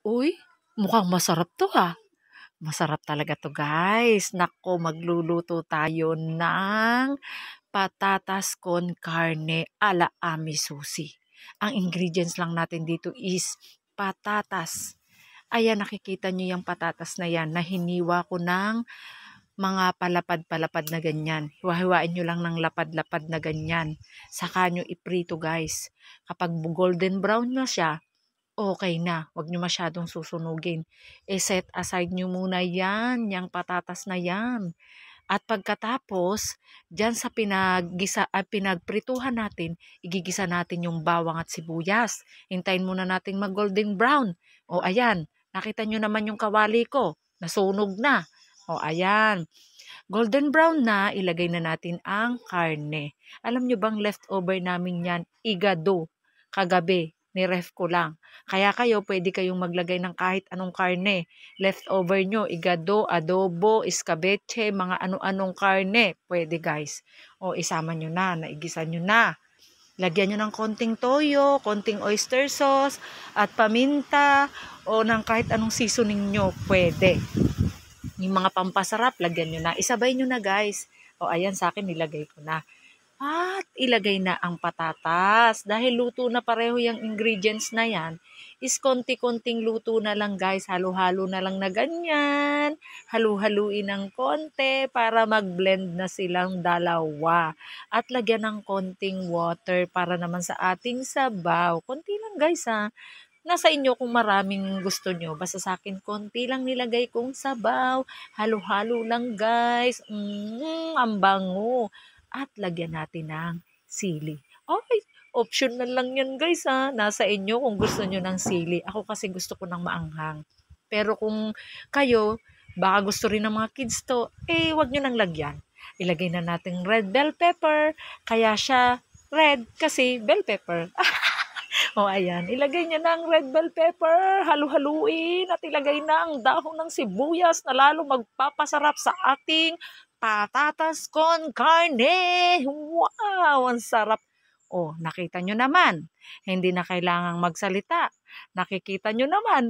Uy, mukhang masarap 'to, Masarap talaga 'to, guys. Naku, magluluto tayo ng patatas con carne ala Ami Susi. Ang ingredients lang natin dito is patatas. Ayan, nakikita niyo yung patatas na yan na hiniwa ko ng mga palapad-palapad na ganyan. Hiwa-hiwain nyo lang ng lapad-lapad na ganyan. Saka nyo iprito, guys. Kapag golden brown na siya, okay na, wag niyo masyadong susunugin. Set aside niyo muna yan, yang patatas na yan. At pagkatapos, diyan sa pinagprituhan natin, igigisa natin yung bawang at sibuyas. Hintayin muna natin mag-golden brown. O ayan, nakita niyo naman yung kawali ko, nasunog na. O ayan, golden brown na, ilagay na natin ang karne. Alam niyo bang leftover namin yan, igado, kagabi, ni-ref ko lang. Kaya kayo, pwede kayong maglagay ng kahit anong karne. Leftover nyo, igado, adobo, escabeche, mga ano-anong karne. Pwede, guys. O, isama nyo na, naigisa nyo na. Lagyan nyo ng konting toyo, konting oyster sauce, at paminta, o ng kahit anong seasoning nyo, pwede. Yung mga pampasarap, lagyan nyo na. Isabay nyo na, guys. O, ayan, sa akin, nilagay ko na. At ilagay na ang patatas. Dahil luto na pareho yung ingredients na yan, is konti-konting luto na lang, guys. Halo-halo na lang na ganyan. Halu-haluin ng konti para mag-blend na silang dalawa. At lagyan ng konting water para naman sa ating sabaw. Konti lang, guys, Nasa inyo kung maraming gusto nyo. Basta sa akin, konti lang nilagay kong sabaw. Halo-halo lang, guys. Ang bango. At lagyan natin ng sili. Okay, optional lang yan, guys, Nasa inyo kung gusto nyo ng sili. Ako kasi gusto ko ng maanghang. Pero kung kayo, baka gusto rin ng mga kids to, wag nyo nang lagyan. Ilagay na natin red bell pepper. Kaya siya red kasi bell pepper. O ayan, ilagay niya ng red bell pepper, halu-haluin at ilagay na ang dahon ng sibuyas na lalo magpapasarap sa ating patatas con carne. Wow, ang sarap. Oh, nakita nyo naman. Hindi na kailangang magsalita. Nakikita nyo naman.